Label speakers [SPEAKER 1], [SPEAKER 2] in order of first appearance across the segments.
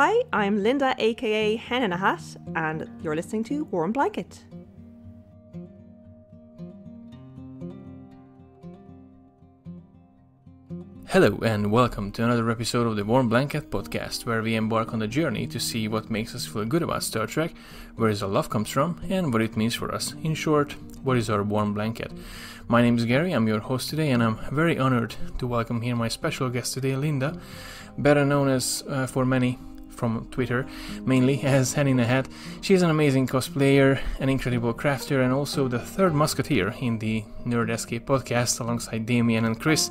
[SPEAKER 1] Hi, I'm Linda, aka Hen In A Hat, and you're listening to Warm Blanket.
[SPEAKER 2] Hello and welcome to another episode of the Warm Blanket podcast, where we embark on a journey to see what makes us feel good about Star Trek, where our love comes from, and what it means for us. In short, what is our warm blanket? My name is Gary, I'm your host today, and I'm very honored to welcome here my special guest today, Linda, better known as, for many from Twitter, mainly as Hen In A Hat. She is an amazing cosplayer, an incredible crafter, and also the third musketeer in the Nerd Escape podcast alongside Damien and Chris.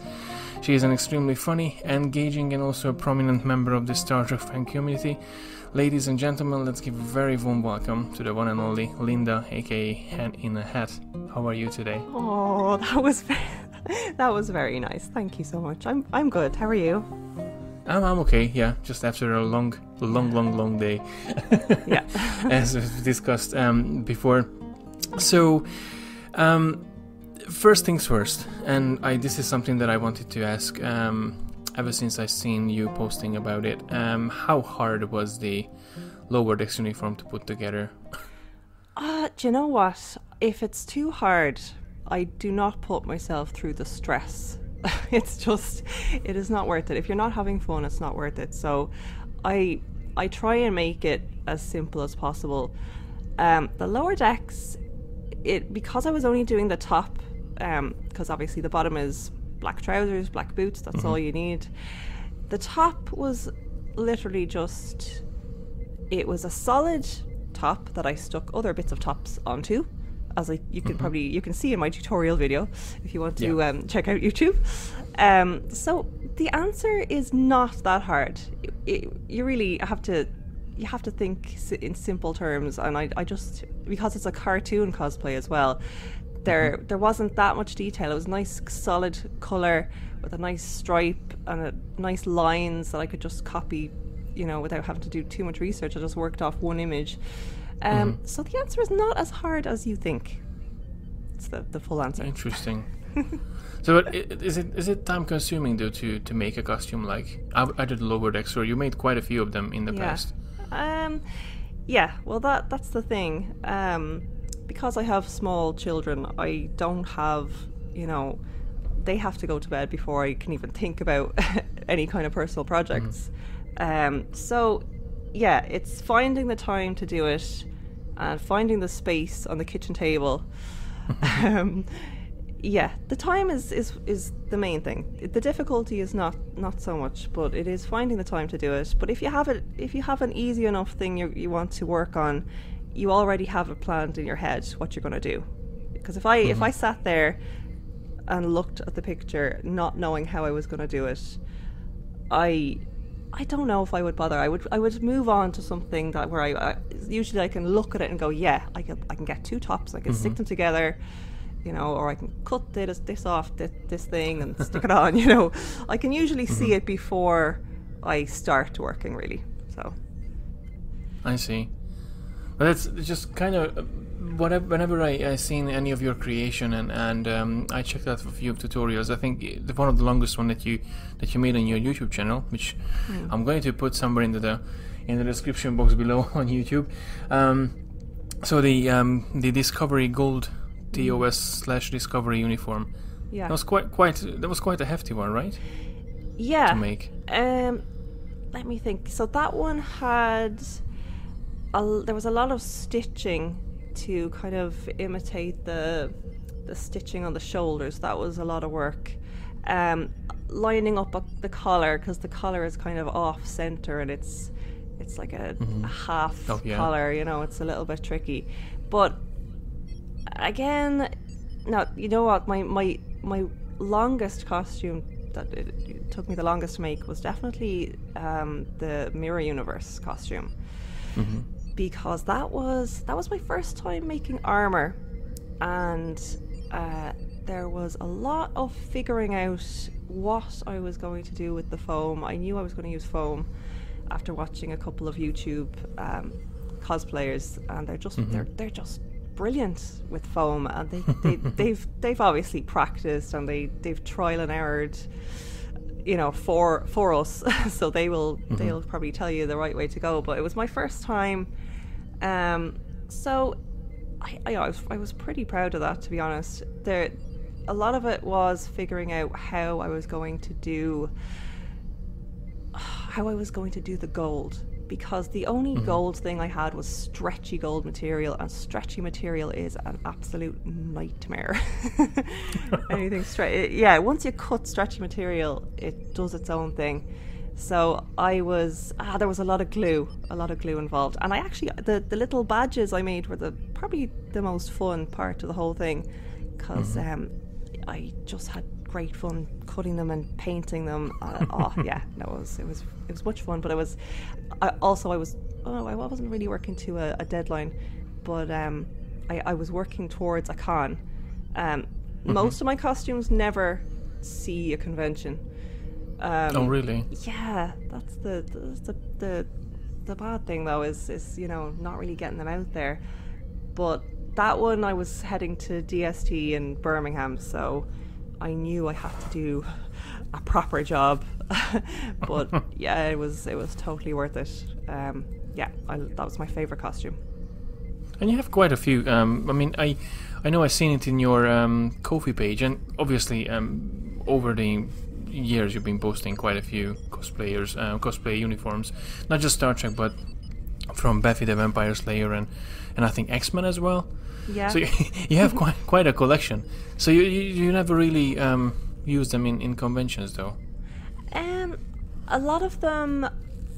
[SPEAKER 2] She is an extremely funny, engaging, and also a prominent member of the Star Trek fan community. Ladies and gentlemen, let's give a very warm welcome to the one and only Linda, aka Hen In A Hat. How are you today?
[SPEAKER 1] Oh, that was very nice. Thank you so much. I'm good. How are you?
[SPEAKER 2] I'm okay, yeah, just after a long day.
[SPEAKER 1] Yeah.
[SPEAKER 2] As we've discussed before. So, first things first, and this is something that I wanted to ask ever since I've seen you posting about it. How hard was the lower decks uniform to put together?
[SPEAKER 1] Do you know what? If it's too hard, I do not put myself through the stress. It is not worth it. If you're not having fun, it's not worth it. So I try and make it as simple as possible. The lower decks, because I was only doing the top, because obviously the bottom is black trousers, black boots, that's all you need. The top was literally it was a solid top that I stuck other bits of tops onto, as you can see in my tutorial video if you want to check out YouTube. So the answer is not that hard. You really have to think in simple terms, and I just, because it's a cartoon cosplay as well, there wasn't that much detail. It was nice solid colour with a nice stripe and nice lines that I could just copy, without having to do too much research. I just worked off one image. So the answer is not as hard as you think. It's the full answer.
[SPEAKER 2] Interesting. So is it time consuming though to make a costume like either the lower decks, or you made quite a few of them in the past?
[SPEAKER 1] Yeah, well that's the thing. Because I have small children, I don't have, they have to go to bed before I can even think about any kind of personal projects. So yeah, it's finding the time to do it and finding the space on the kitchen table. Yeah, the time is the main thing. The difficulty is not so much, but it is finding the time to do it. But if you have an easy enough thing you want to work on, you already have it planned in your head what you're going to do. Because if I sat there and looked at the picture not knowing how I was going to do it, I don't know if I would bother. I would move on to something that where I usually I can look at it and go, yeah, I can get two tops, I can stick them together, or I can cut this off this thing and stick it on. I can usually see it before I start working, really. So
[SPEAKER 2] I see. But that's just kind of whenever I seen any of your creation and I checked out a few tutorials. I think one of the longest one that you made on your YouTube channel, which I'm going to put somewhere in the description box below on YouTube. So the Discovery Gold TOS/Discovery uniform. Yeah, that was quite a hefty one, right?
[SPEAKER 1] Yeah.
[SPEAKER 2] To make.
[SPEAKER 1] Let me think. So that one had there was a lot of stitching to kind of imitate the stitching on the shoulders. That was a lot of work. Lining up the collar, because the collar is kind of off center and it's like a half collar. It's a little bit tricky. But again, now you know what, my longest costume that it took me the longest to make was definitely the Mirror Universe costume. Because that was my first time making armor, and there was a lot of figuring out what I was going to do with the foam. I knew I was going to use foam after watching a couple of YouTube cosplayers, and they're just brilliant with foam, and they've obviously practiced, and they've trial and errored for us. So they'll probably tell you the right way to go. But it was my first time, so I was pretty proud of that, to be honest. A lot of it was figuring out how I was going to do the gold, because the only gold thing I had was stretchy gold material, and stretchy material is an absolute nightmare. Anything straight, once you cut stretchy material, it does its own thing. So there was a lot of glue involved, and I actually the little badges I made were probably the most fun part of the whole thing, because I just had great fun cutting them and painting them. It was much fun. But I wasn't really working to a deadline, but I was working towards a con. Most of my costumes never see a convention.
[SPEAKER 2] Oh really?
[SPEAKER 1] Yeah, that's the bad thing though, is not really getting them out there. But that one, I was heading to DST in Birmingham, so I knew I had to do a proper job. But yeah, it was totally worth it. That was my favorite costume.
[SPEAKER 2] And you have quite a few. I mean, I know I've seen it in your Ko-fi page, and obviously over the years you've been posting quite a few cosplay uniforms, not just Star Trek, but from Buffy the Vampire Slayer and I think X-Men as well.
[SPEAKER 1] Yeah.
[SPEAKER 2] So you have quite a collection. So you never really use them in conventions though.
[SPEAKER 1] A lot of them,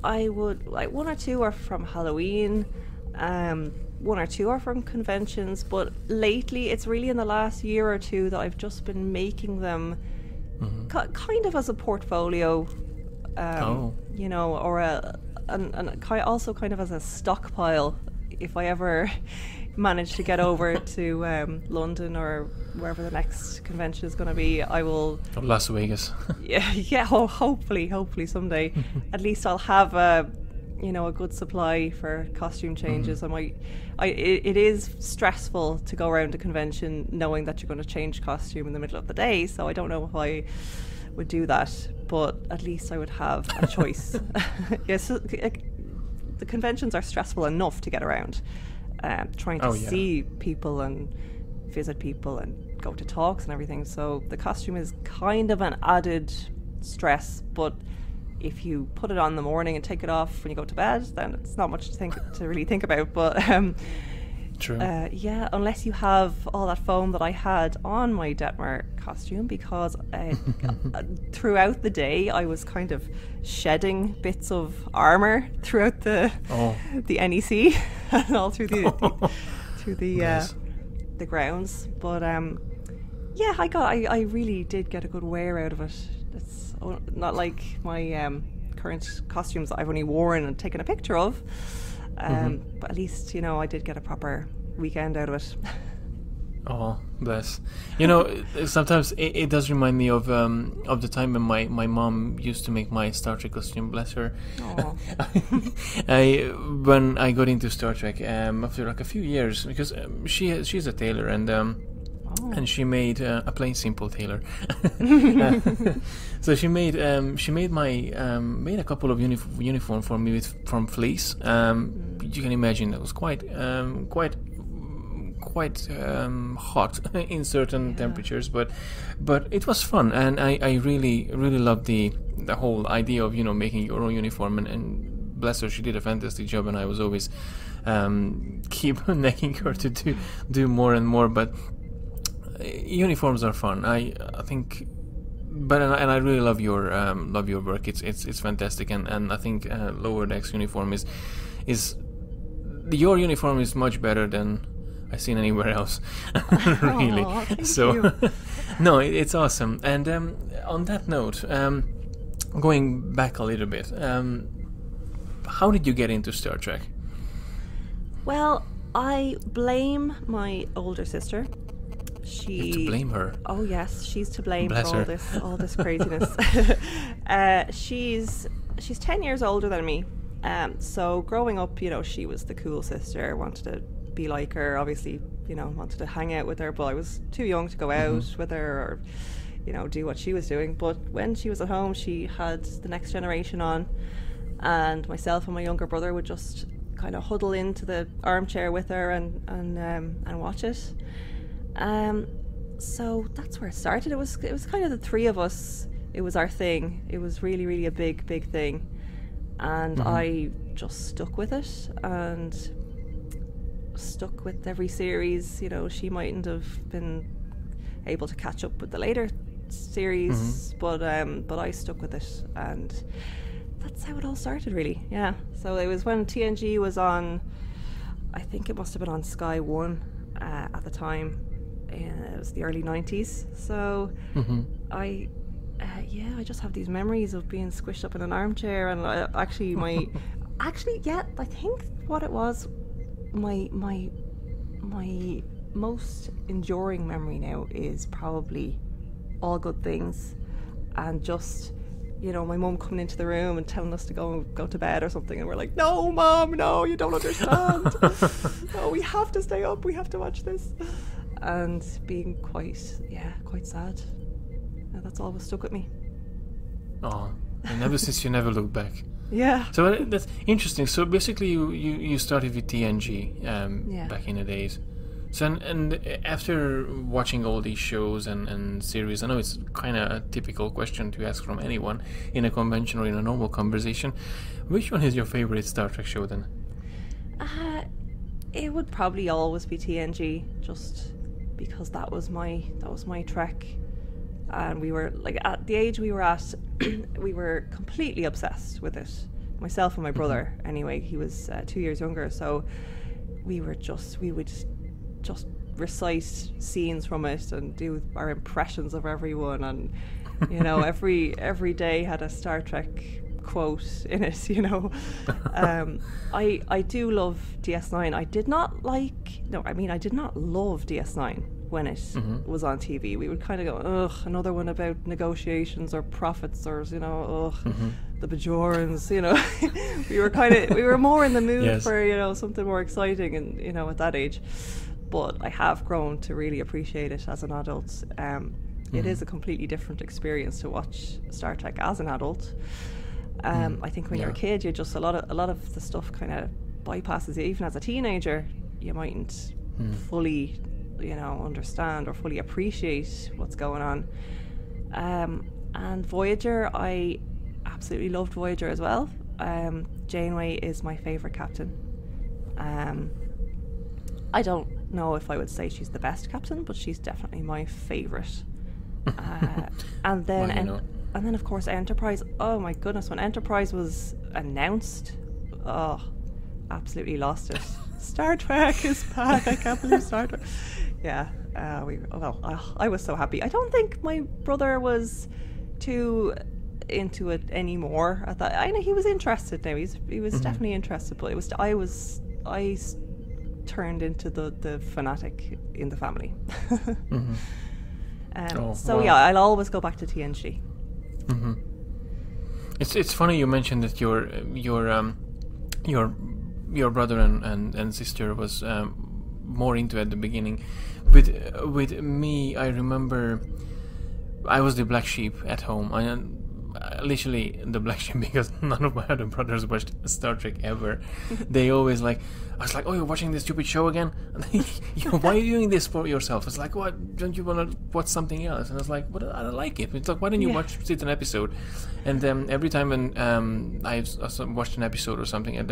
[SPEAKER 1] I would like, one or two are from Halloween, one or two are from conventions. But lately, it's really in the last year or two that I've just been making them kind of as a portfolio, or also kind of as a stockpile. If I ever manage to get over to London or wherever the next convention is going to be, I will.
[SPEAKER 2] Las Vegas.
[SPEAKER 1] Hopefully someday. At least I'll have a good supply for costume changes. It is stressful to go around a convention knowing that you're going to change costume in the middle of the day. So I don't know if I would do that, but at least I would have a choice. Yes. The conventions are stressful enough to get around, trying to see people and visit people and go to talks and everything. So the costume is kind of an added stress, but if you put it on in the morning and take it off when you go to bed, then it's not much to really think about. But
[SPEAKER 2] true.
[SPEAKER 1] Unless you have all that foam that I had on my Detmer costume, because throughout the day I was kind of shedding bits of armor throughout the NEC and all through the grounds. But I really did get a good wear out of it. It's not like my current costumes that I've only worn and taken a picture of. But at least, I did get a proper weekend out of it.
[SPEAKER 2] Oh, bless. Sometimes it does remind me of the time when my mom used to make my Star Trek costume, bless her. When I got into Star Trek, after like a few years, because she's a tailor, and she made a plain simple tailor. So she made a couple of uniform for me from fleece. You can imagine that was quite hot in certain temperatures, but it was fun, and I really loved the whole idea of making your own uniform, and bless her, she did a fantastic job, and I was always keep nagging her to do more and more. But uniforms are fun. I think, and I really love your work. It's fantastic, and I think Lower Decks uniform is your uniform is much better than I've seen anywhere else. Really.
[SPEAKER 1] Thank you.
[SPEAKER 2] No, it's awesome. And on that note, going back a little bit, how did you get into Star Trek?
[SPEAKER 1] Well, I blame my older sister.
[SPEAKER 2] You have to blame her.
[SPEAKER 1] Oh yes, she's to blame
[SPEAKER 2] Bless
[SPEAKER 1] for
[SPEAKER 2] her.
[SPEAKER 1] all this craziness. She's 10 years older than me. So growing up, she was the cool sister, wanted to be like her, obviously, wanted to hang out with her, but I was too young to go out with her or, do what she was doing. But when she was at home, she had The Next Generation on, and myself and my younger brother would just kind of huddle into the armchair with her and watch it. So that's where it started. It was kind of the three of us. It was our thing. It was really, really a big thing, and I just stuck with it and stuck with every series. She mightn't have been able to catch up with the later series, but I stuck with it, and that's how it all started, really. Yeah. So it was when TNG was on. I think it must have been on Sky One at the time. It was the early 90s. So I just have these memories of being squished up in an armchair, and I think what it was, my most enduring memory now is probably All Good Things, and just my mum coming into the room and telling us to go to bed or something, and we're like, no Mum, no, you don't understand. No, we have to stay up, we have to watch this, and being quite sad. And that's always stuck with me.
[SPEAKER 2] Oh, and ever since you never looked back.
[SPEAKER 1] Yeah.
[SPEAKER 2] So that's interesting. So basically you started with TNG back in the days. So and after watching all these shows and series, I know it's kind of a typical question to ask from anyone in a convention or in a normal conversation. Which one is your favorite Star Trek show then?
[SPEAKER 1] It would probably always be TNG, just because that was my Trek, and we were like, at the age we were at, we were completely obsessed with it. Myself and my brother, anyway, he was 2 years younger, so we would just recite scenes from it and do our impressions of everyone, and every day had a Star Trek quote in it. I do love DS9. I did not love DS9 when it was on TV. We would kind of go, ugh, another one about negotiations or profits, or the Bajorans. we were more in the mood for something more exciting, and at that age. But I have grown to really appreciate it as an adult. It is a completely different experience to watch Star Trek as an adult. I think when you're a kid, you're just a lot of the stuff kind of bypasses you. Even as a teenager, you mightn't fully, understand or fully appreciate what's going on. And Voyager, I absolutely loved Voyager as well. Janeway is my favourite captain. I don't know if I would say she's the best captain, but she's definitely my favourite. And then of course Enterprise. Oh my goodness, when Enterprise was announced, absolutely lost it. Star Trek is back. I can't believe Star Trek. Yeah, I was so happy. I don't think my brother was too into it anymore. I know he was interested now. He was definitely interested, but I turned into the fanatic in the family. I'll always go back to TNG.
[SPEAKER 2] It's funny you mentioned that your brother and sister was more into it at the beginning. With me, I remember I was the black sheep at home. Literally the black sheep, because none of my other brothers watched Star Trek ever. They always I was like, oh, you're watching this stupid show again? Why are you doing this for yourself? It's like, what, don't you want to watch something else? And I was like, but I don't like it. It's like, why don't you sit an episode? And every time when I watched an episode or something, and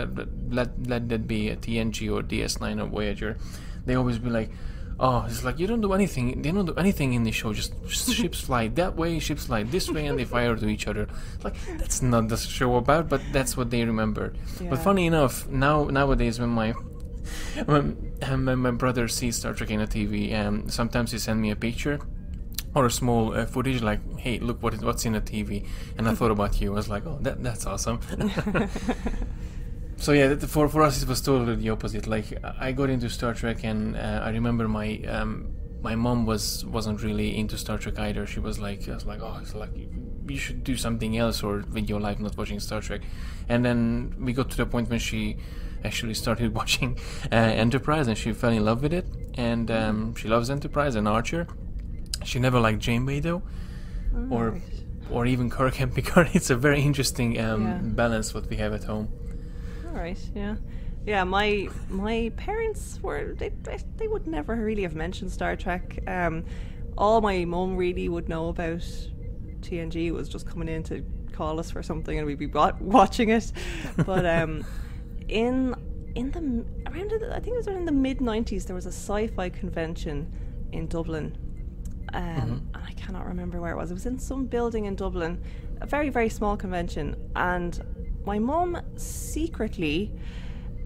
[SPEAKER 2] let that be a TNG or DS9 or Voyager, they always be like, oh, it's like, you don't do anything. They don't do anything in the show. Just ships fly that way, ships fly this way, and they fire to each other. It's like, that's not the show about, but that's what they remembered. Yeah. But funny enough, nowadays when my brother sees Star Trek in a TV, sometimes he sends me a picture or a small footage, like, hey, look what's in a TV. And I thought about you. I was like, oh, that's awesome. So yeah, for us it was totally the opposite. Like, I got into Star Trek, and I remember my mom wasn't really into Star Trek either. She was like, oh, it's like you should do something else or with your life, not watching Star Trek. And then we got to the point when she actually started watching Enterprise, and she fell in love with it. And she loves Enterprise and Archer. She never liked Janeway though. or even Kirk and Picard. It's a very interesting balance what we have at home.
[SPEAKER 1] All right, yeah. My parents they would never really have mentioned Star Trek. All my mum really would know about TNG was just coming in to call us for something, and we'd be watching it. But in the mid-90s, there was a sci-fi convention in Dublin. And I cannot remember where it was. It was in some building in Dublin, a very, very small convention. And my mum secretly,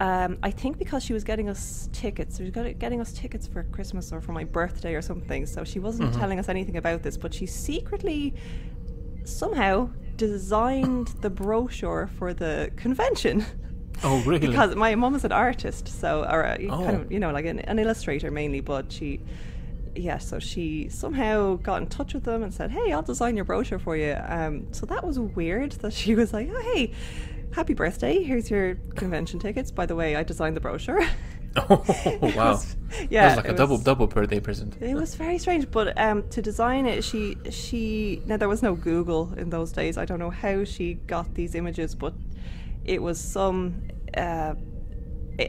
[SPEAKER 1] I think because she was getting us tickets, getting us tickets for Christmas or for my birthday or something, so she wasn't telling us anything about this, but she secretly somehow designed the brochure for the convention.
[SPEAKER 2] Oh, really?
[SPEAKER 1] Because my mum is an artist, so kind of, like an illustrator mainly, but so she somehow got in touch with them and said, "Hey, I'll design your brochure for you." So that was weird that she was like, "Oh, hey, happy birthday, here's your convention tickets. By the way, I designed the brochure."
[SPEAKER 2] Oh, wow. That was like a double birthday present.
[SPEAKER 1] It was very strange, but to design it, now there was no Google in those days. I don't know how she got these images, but it was some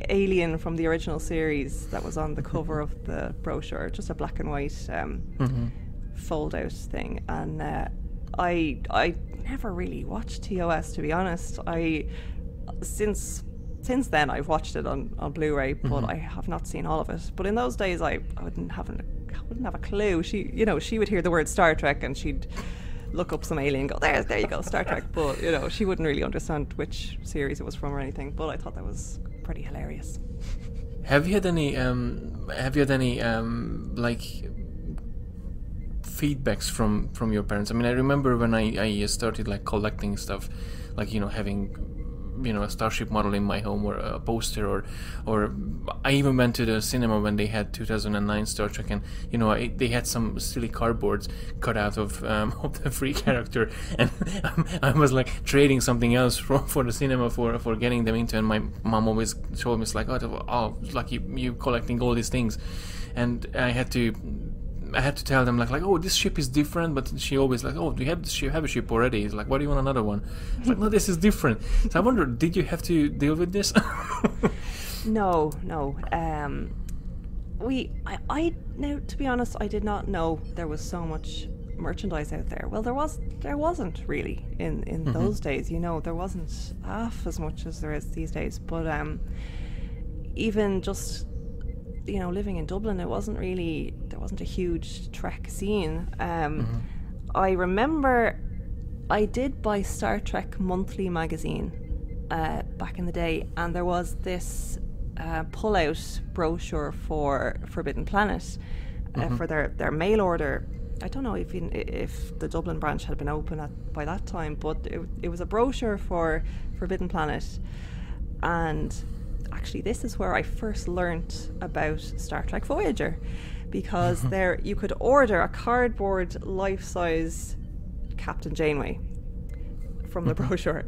[SPEAKER 1] alien from the original series that was on the cover of the brochure, just a black and white fold out thing. And I never really watched TOS, to be honest. Since then I've watched it on Blu-ray, but I have not seen all of it. But in those days I wouldn't have a clue. She would hear the word Star Trek and she'd look up some alien and go, there you go, Star Trek. But she wouldn't really understand which series it was from or anything. But I thought that was pretty hilarious.
[SPEAKER 2] Have you had any like feedbacks from your parents? I mean, I remember when I started like collecting stuff, like having a Starship model in my home, or a poster, or I even went to the cinema when they had 2009 Star Trek, and they had some silly cardboards cut out of the free character, and I was like trading something else for the cinema for getting them into, and my mom always told me, it's like, oh like you collecting all these things, and I had to tell them like, oh, this ship is different, but she always like, oh, do you have a ship already? It's like, why do you want another one? It's like, no, this is different. So I wonder, did you have to deal with this?
[SPEAKER 1] No. Now, to be honest, I did not know there was so much merchandise out there. Well, there wasn't really in those days. There wasn't half as much as there is these days. But even just living in Dublin, there wasn't a huge Trek scene. I remember I did buy Star Trek Monthly magazine back in the day, and there was this pull-out brochure for Forbidden Planet for their mail order. I don't know if the Dublin branch had been open by that time, but it was a brochure for Forbidden Planet. And actually, this is where I first learnt about Star Trek Voyager, because there you could order a cardboard life-size Captain Janeway from the brochure,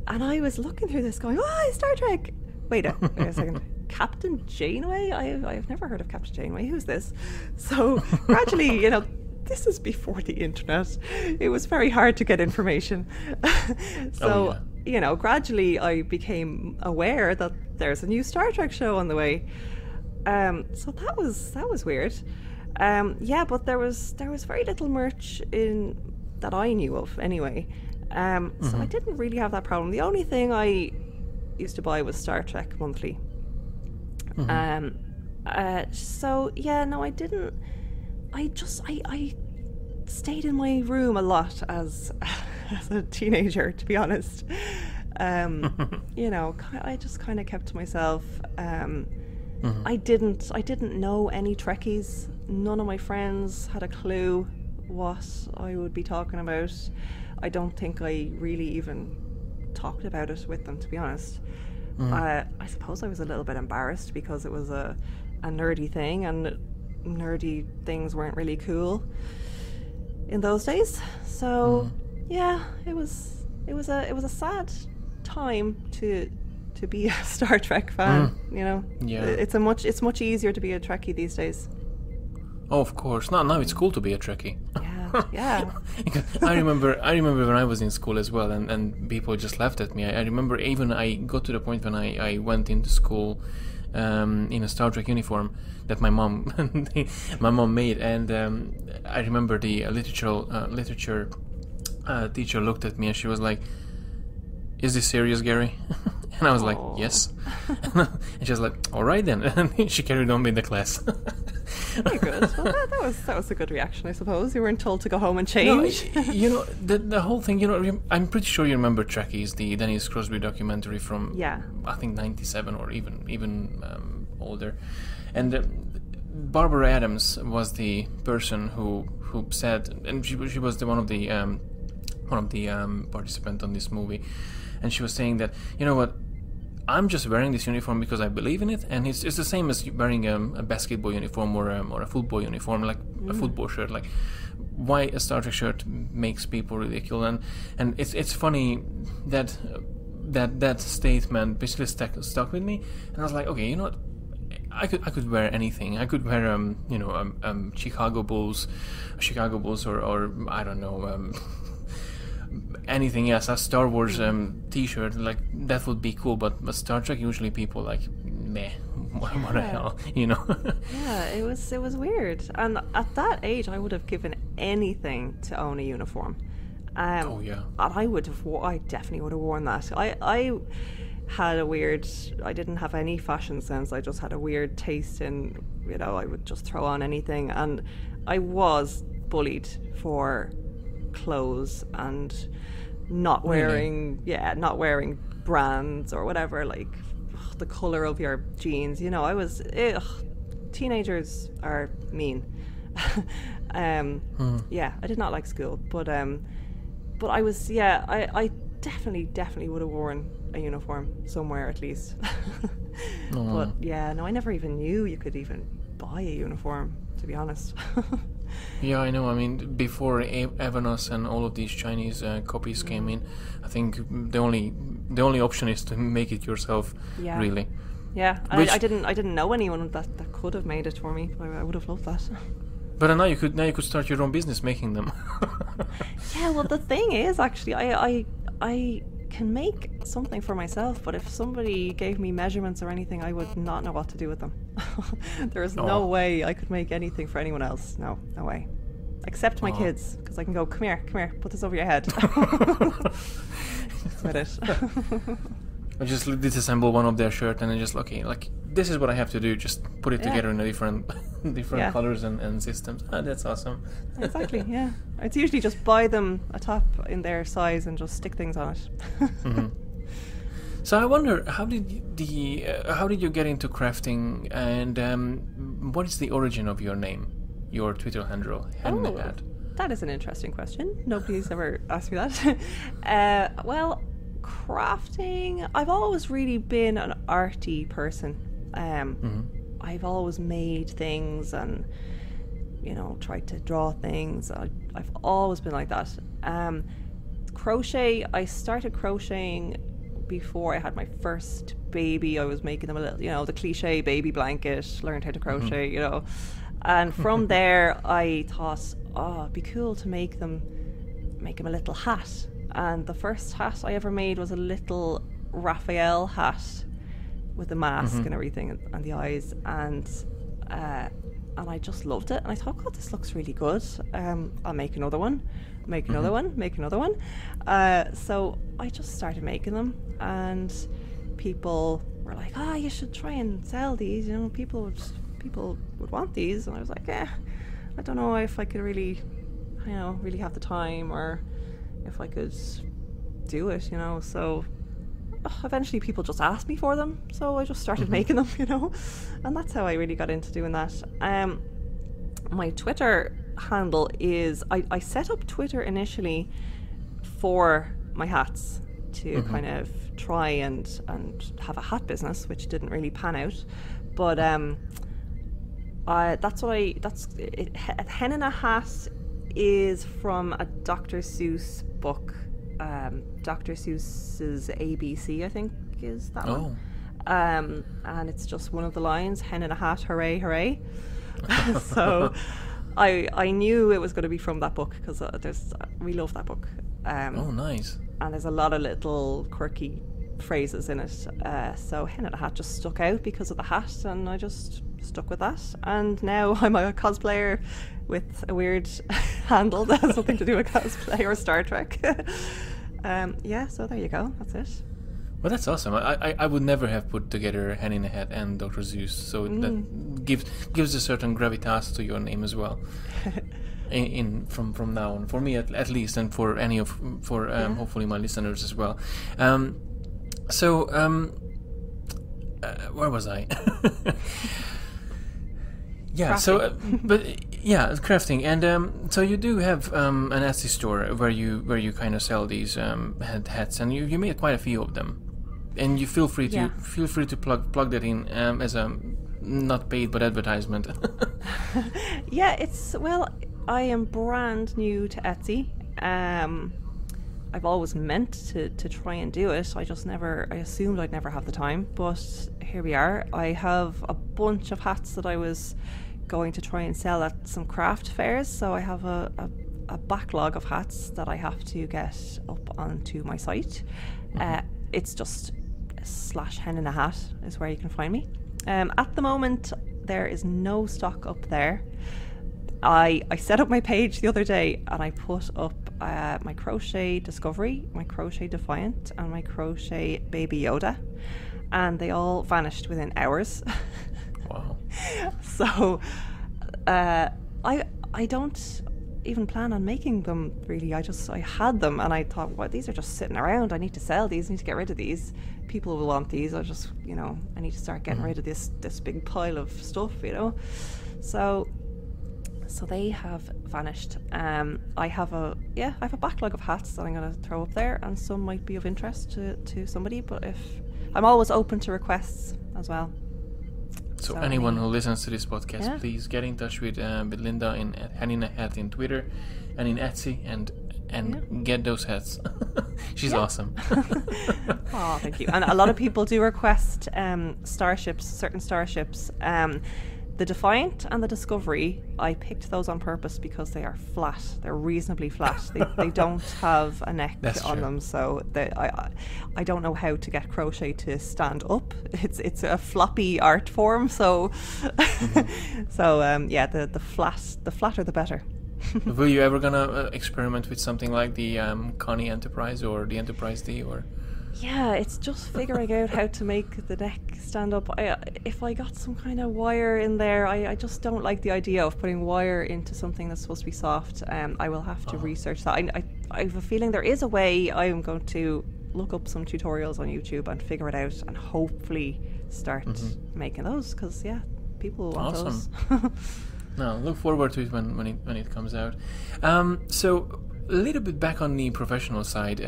[SPEAKER 1] and I was looking through this going, "Oh, Star Trek! Wait a second, Captain Janeway? I've never heard of Captain Janeway. Who's this?" So gradually, this is before the internet. It was very hard to get information. So. Gradually I became aware that there's a new Star Trek show on the way. So that was weird. But there was very little merch in that I knew of anyway. So I didn't really have that problem. The only thing I used to buy was Star Trek Monthly. I didn't. I stayed in my room a lot as a teenager, to be honest. I just kind of kept to myself. I didn't know any Trekkies. None of my friends had a clue what I would be talking about. I don't think I really even talked about it with them, to be honest. I suppose I was a little bit embarrassed because it was a nerdy thing, and nerdy things weren't really cool in those days. So it was a sad time to be a Star Trek fan. It's much easier to be a Trekkie these days.
[SPEAKER 2] Oh, of course. Now it's cool to be a Trekkie.
[SPEAKER 1] Yeah, Yeah.
[SPEAKER 2] I remember when I was in school as well, and people just laughed at me. I remember even I got to the point when I went into school in a Star Trek uniform that my mom made, and I remember the literature teacher looked at me and she was like, "Is this serious, Gary?" And I was like, "Yes." And she was like, "All right then." And she carried on with the class.
[SPEAKER 1] Very good. Well, that was a good reaction, I suppose. You weren't told to go home and change.
[SPEAKER 2] No, the whole thing. I'm pretty sure you remember Trekkies, the Dennis Crosby documentary from I think '97 or even older, and Barbara Adams was the person who said, and she was one of the participants on this movie, and she was saying that, you know what, I'm just wearing this uniform because I believe in it, and it's the same as wearing a basketball uniform or a football uniform, like a football shirt. Like, why a Star Trek shirt makes people ridiculous, and it's funny that statement basically stuck with me, and I was like, okay, you know what, I could wear anything. I could wear Chicago Bulls, or I don't know. Anything else, a Star Wars T-shirt, like that would be cool. But Star Trek, usually people like, meh, what the hell,
[SPEAKER 1] Yeah, it was weird. And at that age, I would have given anything to own a uniform.
[SPEAKER 2] Oh yeah.
[SPEAKER 1] And I definitely would have worn that. I had I didn't have any fashion sense. I just had a weird taste in, I would just throw on anything, and I was bullied for clothes and not wearing brands or whatever, like the color of your jeans. I was teenagers are mean. I did not like school, but I was I definitely would have worn a uniform somewhere at least. But I never even knew you could even buy a uniform, to be honest.
[SPEAKER 2] Yeah, I know. I mean, before Avanos and all of these Chinese copies came in, I think the only option is to make it yourself. Yeah. Really.
[SPEAKER 1] Yeah, I didn't know anyone that could have made it for me. I would have loved that.
[SPEAKER 2] But now you could start your own business making them.
[SPEAKER 1] Yeah, well, the thing is, actually, I can make something for myself, but if somebody gave me measurements or anything, I would not know what to do with them. There is no way I could make anything for anyone else. No way. Except my kids, because I can go, come here, put this over your head. That's about it.
[SPEAKER 2] I just disassemble one of their shirt and then just, okay, like, this is what I have to do, just put it together in a different colors and systems. That's awesome.
[SPEAKER 1] Exactly, yeah. It's usually just buy them a top in their size and just stick things on it.
[SPEAKER 2] Mm-hmm. So I wonder, how did you get into crafting, and what is the origin of your name, your Twitter handle, Hen In A Hat?
[SPEAKER 1] That is an interesting question. Nobody's ever asked me that. Well, crafting, I've always really been an arty person. I've always made things and tried to draw things. I've always been like that. Crochet, I started crocheting before I had my first baby. I was making them a little, the cliche baby blanket, learned how to crochet, and from there I thought, it'd be cool to make them a little hat. And the first hat I ever made was a little Raphael hat with the mask and everything and the eyes, and I just loved it. And I thought, God, this looks really good. I'll make another one, make another one. So I just started making them, and people were like, you should try and sell these. People would want these. And I was like, I don't know if I could really have the time, or if I could do it, so eventually people just asked me for them, so I just started making them, and that's how I really got into doing that. My Twitter handle is, I set up Twitter initially for my hats to kind of try and have a hat business, which didn't really pan out, but Hen In A Hat is from a Dr. Seuss book. Dr. Seuss's ABC, I think, is that one. And it's just one of the lines, Hen in a Hat, hooray, hooray. So I knew it was going to be from that book because we love that book.
[SPEAKER 2] Oh, nice.
[SPEAKER 1] And there's a lot of little quirky phrases in it. So Hen In A Hat just stuck out because of the hat, and I just stuck with that. And now I'm a cosplayer with a weird handle that has nothing to do with cosplay or Star Trek. So there you go. That's it.
[SPEAKER 2] Well, that's awesome. I would never have put together Hen In A Hat and Dr. Zeus, so that gives a certain gravitas to your name as well. From now on, for me at least, and for hopefully my listeners as well. Where was I? Yeah. Crafting. Crafting, and so you do have an Etsy store where you kind of sell these hats, and you made quite a few of them, and you feel free to plug that in as a not paid but advertisement. I am brand new to Etsy. I've always meant to try and do it. I assumed I'd never have the time, but here we are. I have a bunch of hats that I was going to try and sell at some craft fairs, so I have a backlog of hats that I have to get up onto my site. It's just /Hen In A Hat is where you can find me. At the moment, there is no stock up there. I set up my page the other day and I put up my crochet Discovery, my crochet Defiant, and my crochet Baby Yoda, and they all vanished within hours. Wow.
[SPEAKER 1] So I don't even plan on making them really. I had them and I thought, well, these are just sitting around. I need to sell these, I need to get rid of these. People will want these. I need to start getting rid of this big pile of stuff, So they have vanished. I have a backlog of hats that I'm going to throw up there, and some might be of interest to somebody. But I'm always open to requests as well.
[SPEAKER 2] So anyone who listens to this podcast, please get in touch with Linda at Hen In A Hat in Twitter and in Etsy, and get those hats. She's awesome.
[SPEAKER 1] Oh, thank you. And a lot of people do request certain starships. The Defiant and the Discovery, I picked those on purpose because they are flat. They're reasonably flat. They don't have a neck on them, so I don't know how to get crochet to stand up. It's a floppy art form, so the flatter the better.
[SPEAKER 2] Were you ever gonna experiment with something like the Connie Enterprise or the Enterprise D or?
[SPEAKER 1] Yeah, it's just figuring out how to make the neck stand up. If I got some kind of wire in there, I just don't like the idea of putting wire into something that's supposed to be soft. I will have to research that. I have a feeling there is a way. I am going to look up some tutorials on YouTube and figure it out, and hopefully start making those, because people want those.
[SPEAKER 2] No, look forward to it when it comes out. So a little bit back on the professional side,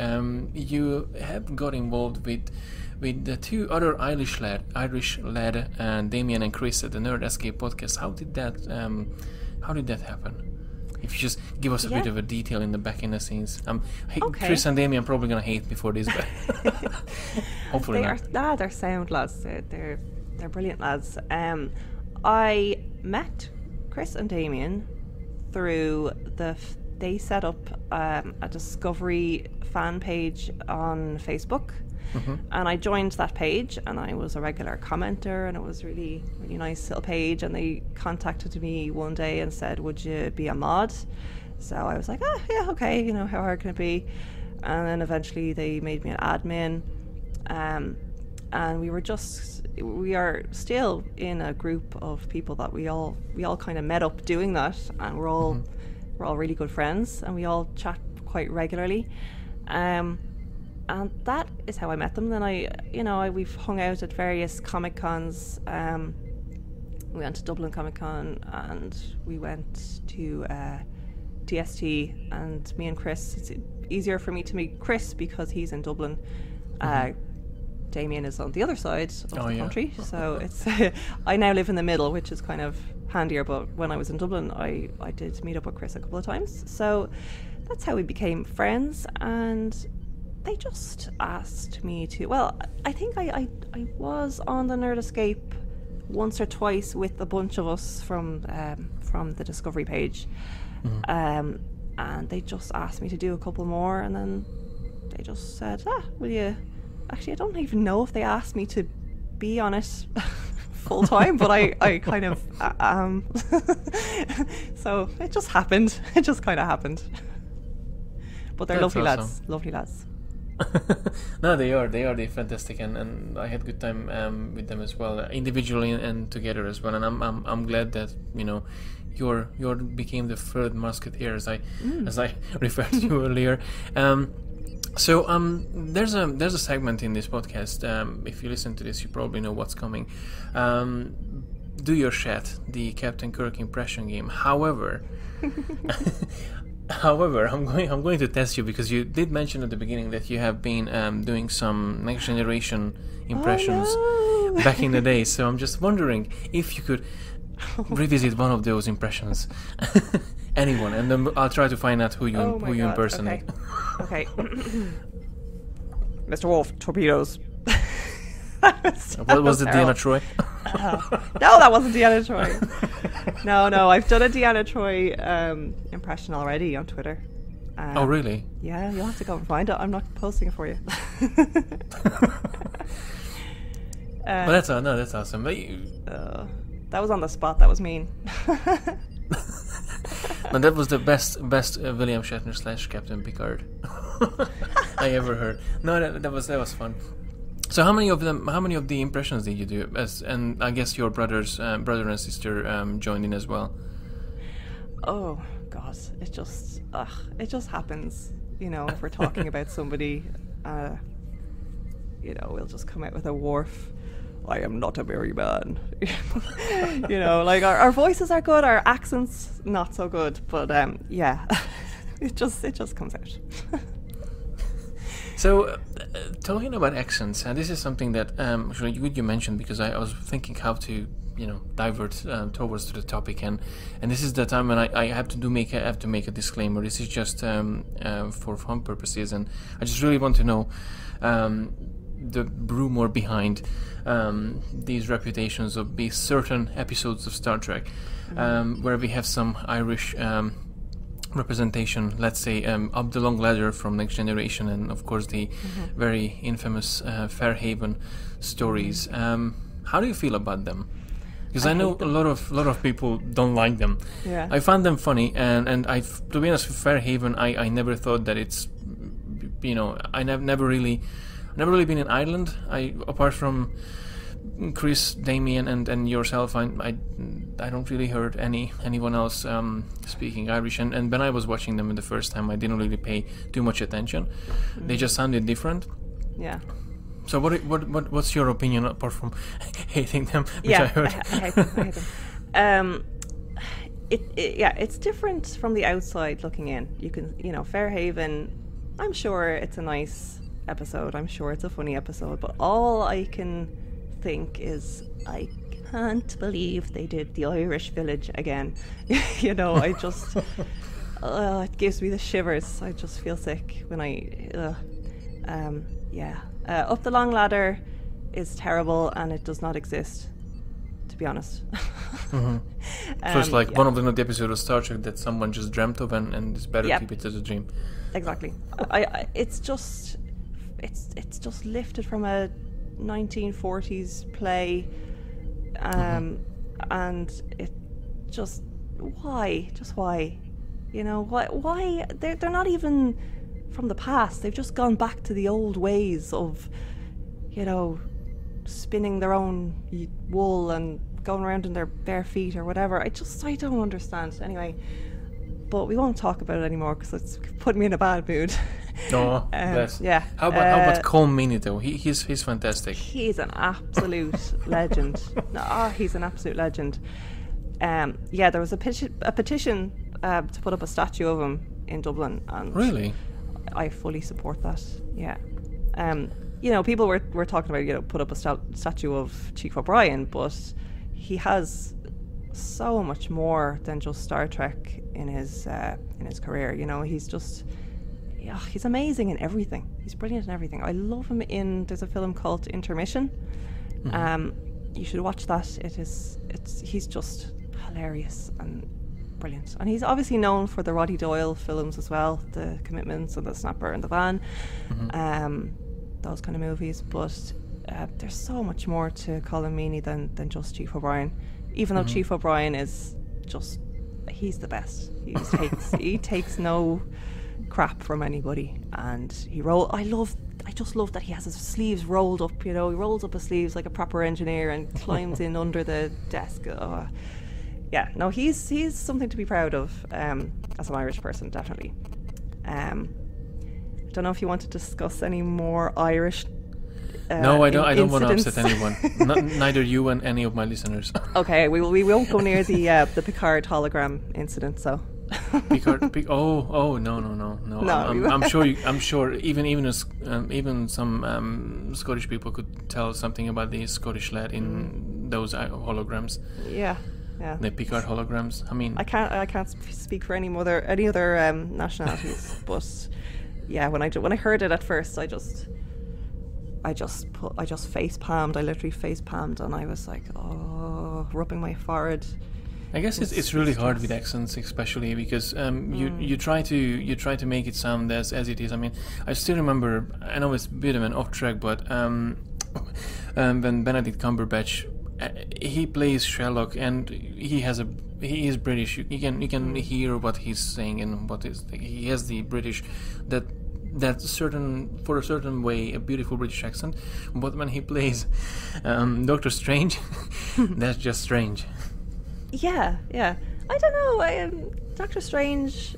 [SPEAKER 2] you have got involved with the two other Irish lad, Damien and Chris at the Nerd Escape podcast. How did that happen? If you just give us a bit of a detail in the scenes. Chris and Damien are probably gonna hate me for this, but hopefully not.
[SPEAKER 1] They're sound lads. They're brilliant lads. I met Chris and Damien through they set up a Discovery fan page on Facebook, and I joined that page, and I was a regular commenter, and it was really, really nice little page, and they contacted me one day and said, would you be a mod? So I was like, okay, how hard can it be? And then eventually they made me an admin, and we are still in a group of people that we all kind of met up doing that, and we're all really good friends, and we all chat quite regularly, and that is how I met them. Then we've hung out at various Comic Cons. We went to Dublin Comic Con, and we went to DST, and me and Chris, it's easier for me to meet Chris because he's in Dublin. Damien is on the other side of the country, so it's I now live in the middle, which is kind of handier, but when I was in Dublin I did meet up with Chris a couple of times, so that's how we became friends. And they just asked me to, I think I was on the Nerd Escape once or twice with a bunch of us from the Discovery page, and they just asked me to do a couple more, and then they just said, will you... Actually, I don't even know if they asked me to be on it full time, but I kind of am. So it just happened. It just kind of happened. But they're lovely lads. Lovely lads.
[SPEAKER 2] No, they are. They're fantastic, and I had good time with them as well, individually and together as well. And I'm glad that you became the third musketeer, as I referred to earlier. So there's a segment in this podcast. If you listen to this, you probably know what's coming. Do your chat, the Captain Kirk impression game. However, I'm going to test you, because you did mention at the beginning that you have been doing some Next Generation impressions back in the day. So I'm just wondering if you could revisit one of those impressions. Anyone, and then I'll try to find out who you impersonate.
[SPEAKER 1] Okay. Mr. Wolf, torpedoes.
[SPEAKER 2] What was it, Deanna Troi?
[SPEAKER 1] No, that wasn't Deanna Troi. No, I've done a Deanna Troi impression already on Twitter.
[SPEAKER 2] Oh, really?
[SPEAKER 1] Yeah, you'll have to go and find it. I'm not posting it for you.
[SPEAKER 2] Well, that's awesome. But
[SPEAKER 1] that was on the spot. That was mean.
[SPEAKER 2] And that was the best William Shatner / Captain Picard I ever heard. No, that was fun. So how many of the impressions did you do? And I guess your brother and sister joined in as well.
[SPEAKER 1] Oh God, it just happens. If we're talking about somebody, we'll just come out with a Worf. I am not a merry man. Like our voices are good, our accents not so good, but yeah, it just comes out.
[SPEAKER 2] So, talking about accents, and this is something that you mentioned, because I was thinking how to divert towards the topic, and this is the time when I have to make a disclaimer. This is just for fun purposes, and I just really want to know the rumor behind these reputations of these certain episodes of Star Trek, where we have some Irish representation, let's say up the long ladder from Next Generation, and of course the very infamous Fairhaven stories. How do you feel about them? Because I know a lot of people don't like them.
[SPEAKER 1] Yeah.
[SPEAKER 2] I found them funny, and to be honest, with Fairhaven, I never thought that it's, I never really been in Ireland. Apart from Chris, Damien, and yourself, I don't really heard anyone else speaking Irish. And when I was watching them the first time, I didn't really pay too much attention. They just sounded different.
[SPEAKER 1] Yeah.
[SPEAKER 2] So what's your opinion, apart from hating them, which
[SPEAKER 1] I
[SPEAKER 2] heard?
[SPEAKER 1] I hate them. It's different from the outside looking in. You can, Fairhaven, I'm sure it's a nice episode. I'm sure it's a funny episode. But all I can think is, I can't believe they did the Irish village again. I just, it gives me the shivers. I just feel sick when Up the Long Ladder is terrible, and it does not exist, to be honest.
[SPEAKER 2] So it's like one of the episodes of Star Trek that someone just dreamt of, and it's better keep it as a dream.
[SPEAKER 1] Exactly. It's just lifted from a 1940s play, and it just why? Why? They're not even from the past. They've just gone back to the old ways of, spinning their own wool and going around in their bare feet or whatever. I don't understand. Anyway, but we won't talk about it anymore because it's putting me in a bad mood.
[SPEAKER 2] No, bless.
[SPEAKER 1] Yeah.
[SPEAKER 2] How about Colm Meaney though? He's fantastic.
[SPEAKER 1] He's an absolute legend. He's an absolute legend. There was a petition to put up a statue of him in Dublin, and
[SPEAKER 2] really,
[SPEAKER 1] I fully support that. Yeah. People were talking about put up a statue of Chief O'Brien, but he has so much more than just Star Trek in his career. He's amazing in everything. He's brilliant in everything. I love him in, there's a film called Intermission. you should watch that. He's just hilarious and brilliant, and he's obviously known for the Roddy Doyle films as well, The Commitments and The Snapper and the Van, those kind of movies. But there's so much more to Colin Meaney than just Chief O'Brien, even though Chief O'Brien is just, he's the best. He takes no crap from anybody, and I just love that he has his sleeves rolled up, he rolls up his sleeves like a proper engineer and climbs in under the desk. Yeah, no, he's something to be proud of as an Irish person, definitely. I don't know if you want to discuss any more Irish
[SPEAKER 2] no, I don't want to
[SPEAKER 1] incidents.
[SPEAKER 2] upset anyone. Neither you and any of my listeners. Okay,
[SPEAKER 1] we won't go near the Picard hologram incident. So
[SPEAKER 2] no. I'm sure even some Scottish people could tell something about the Scottish lad in those holograms.
[SPEAKER 1] Yeah.
[SPEAKER 2] The Picard holograms. I mean,
[SPEAKER 1] I can't speak for any other nationalities, but yeah, when I heard it at first, I just face palmed. I literally face palmed, and I was like, rubbing my forehead.
[SPEAKER 2] I guess it's really hard with accents, especially because you try to make it sound as it is. I mean, I still remember. I know it's a bit of an off track, but when Benedict Cumberbatch he plays Sherlock, and he is British. You can hear what he's saying and he has the British that certain, for a certain way, a beautiful British accent. But when he plays Doctor Strange, that's just strange.
[SPEAKER 1] Yeah. I don't know. Doctor Strange,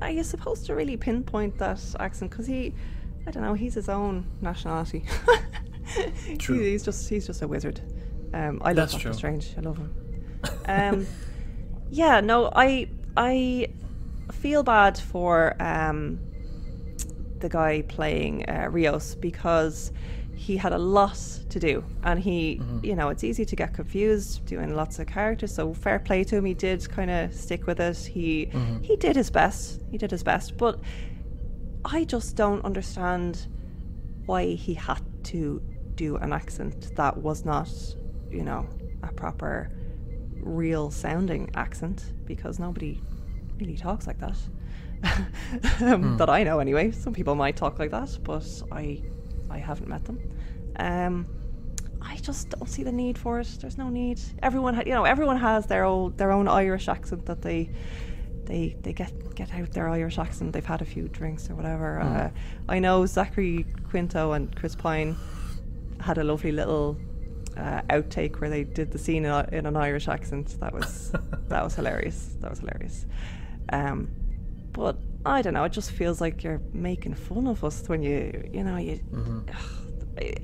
[SPEAKER 1] are you supposed to really pinpoint that accent? Because he's his own nationality.
[SPEAKER 2] True.
[SPEAKER 1] He's just a wizard. I love Doctor Strange. I love him. Yeah. No, I feel bad for the guy playing Rios, because he had a lot to do, and he, it's easy to get confused doing lots of characters, so fair play to him. He did kind of stick with it. He did his best. But I just don't understand why he had to do an accent that was not, a proper real sounding accent, because nobody really talks like that. That I know anyway. Some people might talk like that, but I haven't met them. I just don't see the need for it. There's no need. Everyone has their own Irish accent that they get out their Irish accent. They've had a few drinks or whatever. I know Zachary Quinto and Chris Pine had a lovely little outtake where they did the scene in an Irish accent. That was hilarious. But I don't know, it just feels like you're making fun of us when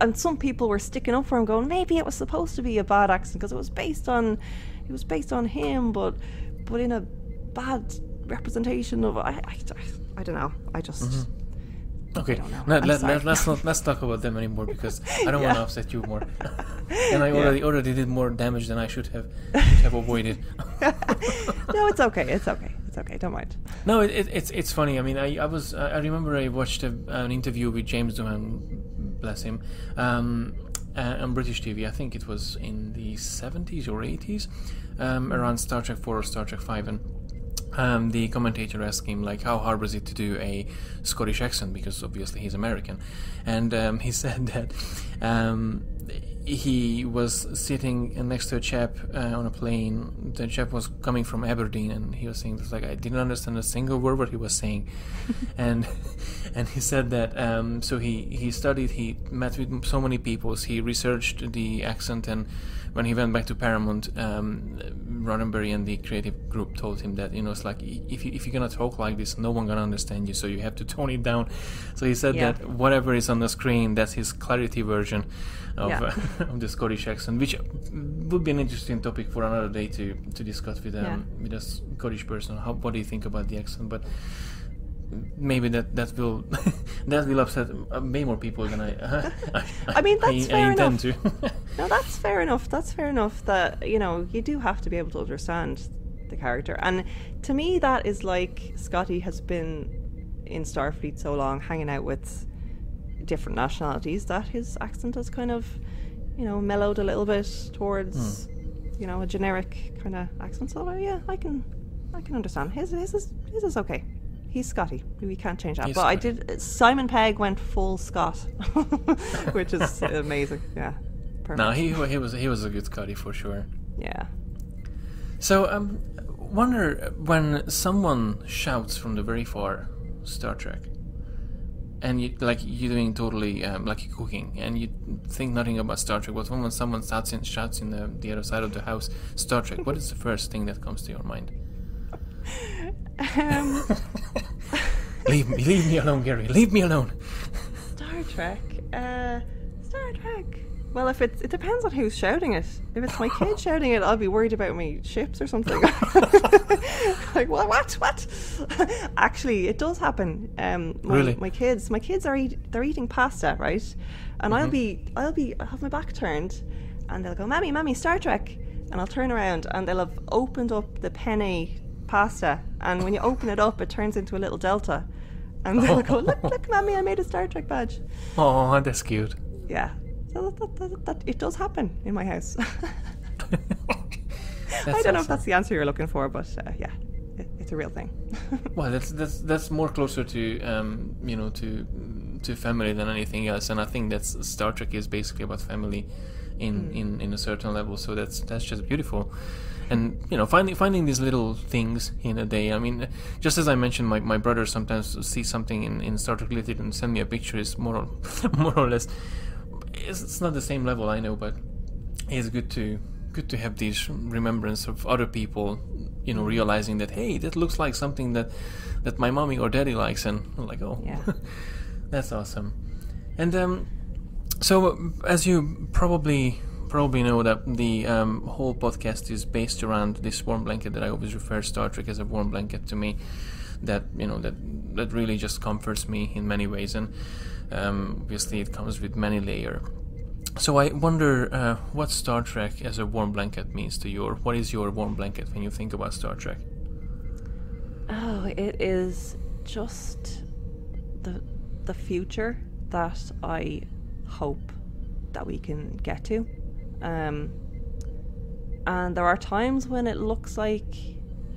[SPEAKER 1] and some people were sticking up for him, going, maybe it was supposed to be a bad accent because it was based on him, but in a bad representation of I don't know. I just
[SPEAKER 2] okay.
[SPEAKER 1] No,
[SPEAKER 2] let's talk about them anymore, because I don't want to upset you more. And I already did more damage than I should have avoided.
[SPEAKER 1] No, it's okay. Don't mind.
[SPEAKER 2] No, it's funny. I mean, I remember I watched an interview with James Doohan, bless him, on British TV. I think it was in the 70s or 80s, around Star Trek 4 or Star Trek 5, and the commentator asked him, like, how hard was it to do a Scottish accent, because obviously he's American, and he said that he was sitting next to a chap on a plane. The chap was coming from Aberdeen, and he was saying this, like, I didn't understand a single word what he was saying. and he said that so he studied, he met with so many people, he researched the accent, and when he went back to Paramount, Roddenberry and the creative group told him that, it's like, if you're gonna talk like this, no one gonna understand you, so you have to tone it down. So he said that whatever is on the screen, that's his clarity version of, of the Scottish accent, which would be an interesting topic for another day to discuss with a Scottish person. What do you think about the accent? But maybe that will that will upset way more people than I mean, that's fair enough. To.
[SPEAKER 1] No, that's fair enough. That you do have to be able to understand the character, and to me that is like, Scotty has been in Starfleet so long, hanging out with different nationalities, that his accent has kind of mellowed a little bit towards, a generic kind of accent. So yeah, I can understand. His is okay. He's Scotty. We can't change that.
[SPEAKER 2] He's
[SPEAKER 1] But
[SPEAKER 2] Scotty.
[SPEAKER 1] Simon Pegg went full Scot, which is amazing. Yeah, perfect.
[SPEAKER 2] No, he was a good Scotty for sure.
[SPEAKER 1] Yeah.
[SPEAKER 2] So wonder when someone shouts from the very far Star Trek, and you're doing totally like you're cooking, and you think nothing about Star Trek, but when someone shouts in the other side of the house Star Trek, what is the first thing that comes to your mind? Leave me alone, Gary. Leave me alone.
[SPEAKER 1] Star Trek. Well, if it depends on who's shouting it. If it's my kid shouting it, I'll be worried about my ships or something. Like what? Actually, it does happen.
[SPEAKER 2] Really?
[SPEAKER 1] My kids are eating pasta, right? And I'll have my back turned, and they'll go, "Mammy, Star Trek," and I'll turn around, and they'll have opened up the penne pasta, and when you open it up, it turns into a little delta, and they'll go, "Look, Mammy, I made a Star Trek badge."
[SPEAKER 2] Oh, that's cute.
[SPEAKER 1] Yeah. So that it does happen in my house. I don't know if that's the answer you're looking for, but yeah, it's a real thing.
[SPEAKER 2] Well, that's more closer to to family than anything else, and I think that's Star Trek is basically about family in a certain level. So that's just beautiful, and finding these little things in a day. I mean, just as I mentioned, my brother sometimes sees something in Star Trek related and send me a picture. Is more or less. It's not the same level, I know, but it's good to have these remembrance of other people, realizing that, hey, that looks like something that my mommy or daddy likes, and I'm like, oh, yeah. That's awesome. And so as you probably know, that the whole podcast is based around this warm blanket that I always refer Star Trek as a warm blanket to me, that that really just comforts me in many ways, and obviously it comes with many layers. So I wonder what Star Trek as a warm blanket means to you, or what is your warm blanket when you think about Star Trek?
[SPEAKER 1] Oh, it is just the future that I hope that we can get to. And there are times when it looks like,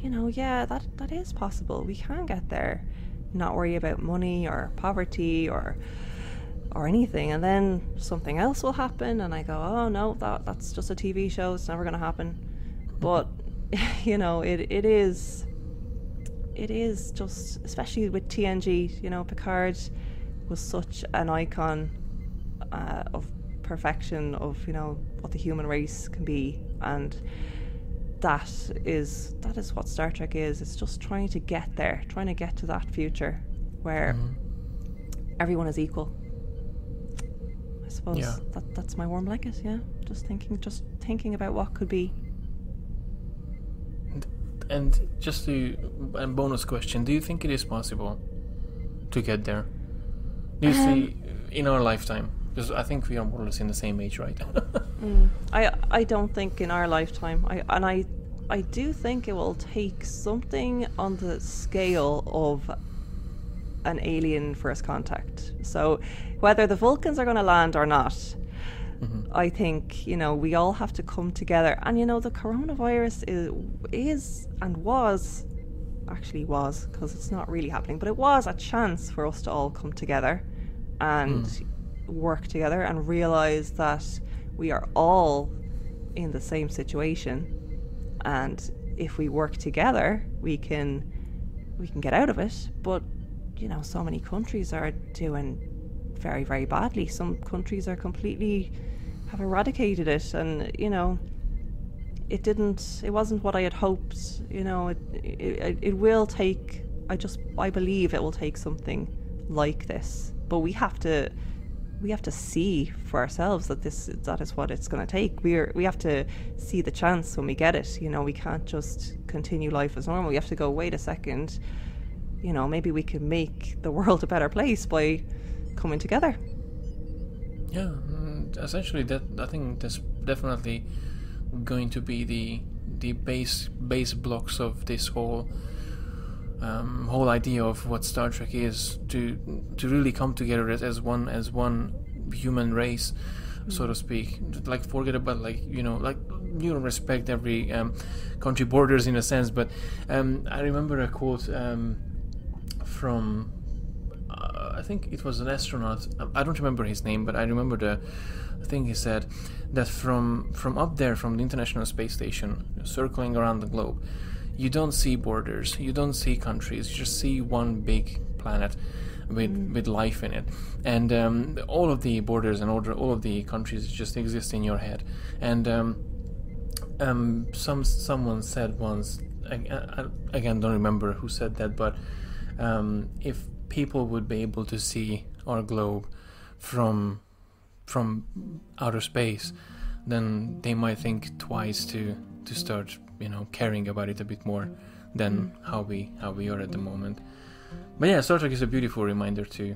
[SPEAKER 1] that is possible. We can get there. Not worry about money or poverty or anything, and then something else will happen, and I go, oh no, that's just a TV show. It's never going to happen. But it is just, especially with TNG. Picard was such an icon of perfection of what the human race can be, and that is what Star Trek is. It's just trying to get there, trying to get to that future where everyone is equal. I suppose that's my warm blanket. Yeah, just thinking about what could be.
[SPEAKER 2] And just a bonus question: do you think it is possible to get there? Do you see in our lifetime? Because I think we are more or less in the same age, right?
[SPEAKER 1] I don't think in our lifetime. I do think it will take something on the scale of an alien first contact. So whether the Vulcans are going to land or not, I think we all have to come together. And the coronavirus is and was because it's not really happening, but it was a chance for us to all come together and work together and realize that we are all in the same situation, and if we work together we can get out of it. But so many countries are doing very, very badly. Some countries are completely have eradicated it, and it wasn't what I had hoped. It will take, I believe it will take something like this, but we have to see for ourselves that that is what it's going to take. We have to see the chance when we get it. We can't just continue life as normal. We have to go, wait a second, maybe we can make the world a better place by coming together. Yeah,
[SPEAKER 2] essentially that, I think that's definitely going to be the base blocks of this whole idea of what Star Trek is, to really come together as one human race. so to speak. Like forget about like like you don't respect every country borders in a sense. But I remember a quote from I think it was an astronaut. I don't remember his name, but I remember the thing he said, that from up there, from the International Space Station, circling around the globe, you don't see borders, you don't see countries, you just see one big planet with life in it, and all of the borders and all of the countries just exist in your head. And someone said once, I again don't remember who said that, but if people would be able to see our globe from outer space, then they might think twice to start caring about it a bit more than how we are at the moment. But yeah, Star Trek is a beautiful reminder to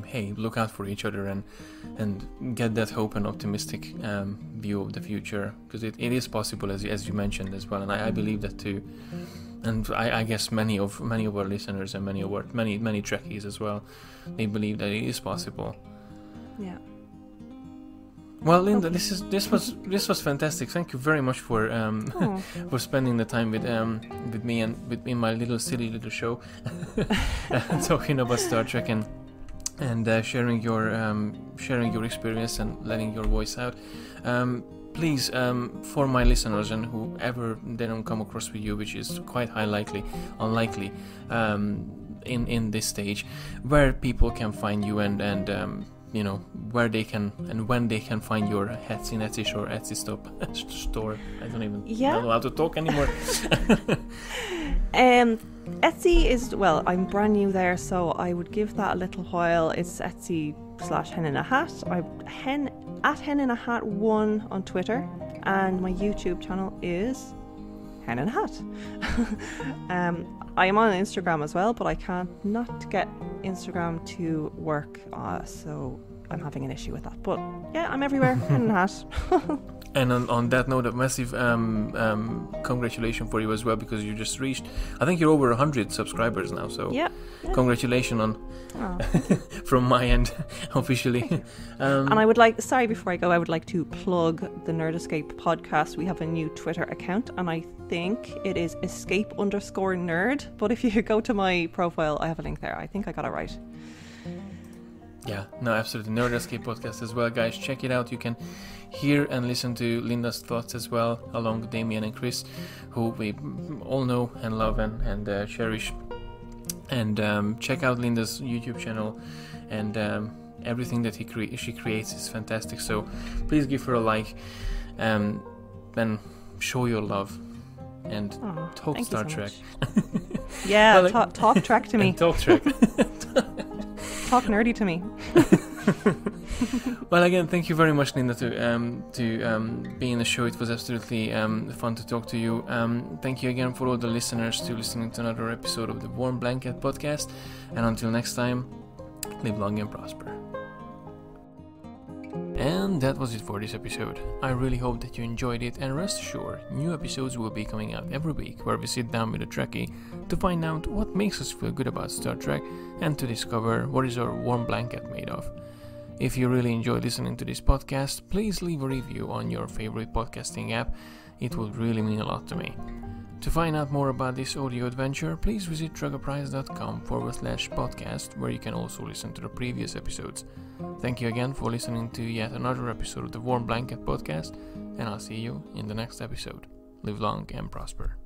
[SPEAKER 2] hey, look out for each other and get that hope and optimistic view of the future, because it is possible, as you mentioned as well, and I believe that too. And I guess many of our listeners and many Trekkies as well, they believe that it is possible.
[SPEAKER 1] Yeah.
[SPEAKER 2] Well, Linda, this was fantastic. Thank you very much for for spending the time with me and in my silly little show, talking about Star Trek and sharing your experience and letting your voice out. Please, for my listeners and whoever they don't come across with you, which is quite unlikely, in this stage, where people can find you and where they can and when they can find your hats in Etsy or Etsy store. I don't even know how to talk anymore.
[SPEAKER 1] Etsy is, well, I'm brand new there, so I would give that a little while. It's Etsy/Hen In A Hat. I'm at Hen In A Hat 1 on Twitter, and my YouTube channel is Hen In A Hat. I am on Instagram as well, but I can't not get Instagram to work, so I'm having an issue with that. But yeah, I'm everywhere. Hen In A Hat.
[SPEAKER 2] And on that note, a massive congratulations for you as well, because you just reached, I think you're over 100 subscribers now, so yeah. Congratulations on from my end, officially.
[SPEAKER 1] And I would like, sorry, before I go, I would like to plug the Nerd Escape podcast. We have a new Twitter account, and I think it is escape_nerd, but if you go to my profile, I have a link there. I think I got it right.
[SPEAKER 2] Yeah, no, absolutely. Nerd Escape podcast as well, guys. Check it out. You can hear and listen to Linda's thoughts as well, along with Damien and Chris, who we all know and love and cherish. And check out Linda's YouTube channel, and everything that she creates is fantastic. So please give her a like, and show your love and talk Star Trek.
[SPEAKER 1] Yeah, well, talk Trek to me.
[SPEAKER 2] Talk Trek.
[SPEAKER 1] Talk nerdy to me.
[SPEAKER 2] Well, again, thank you very much, Linda, to be in the show. It was absolutely fun to talk to you. Thank you again for all the listeners to listening to another episode of the Warm Blanket podcast. And until next time, live long and prosper. And that was it for this episode. I really hope that you enjoyed it, and rest assured, new episodes will be coming out every week, where we sit down with a Trekkie to find out what makes us feel good about Star Trek and to discover what is our warm blanket made of. If you really enjoy listening to this podcast, please leave a review on your favorite podcasting app. It would really mean a lot to me. To find out more about this audio adventure, please visit TREKKERPRISE.com/podcast, where you can also listen to the previous episodes. Thank you again for listening to yet another episode of the Warm Blanket podcast, and I'll see you in the next episode. Live long and prosper.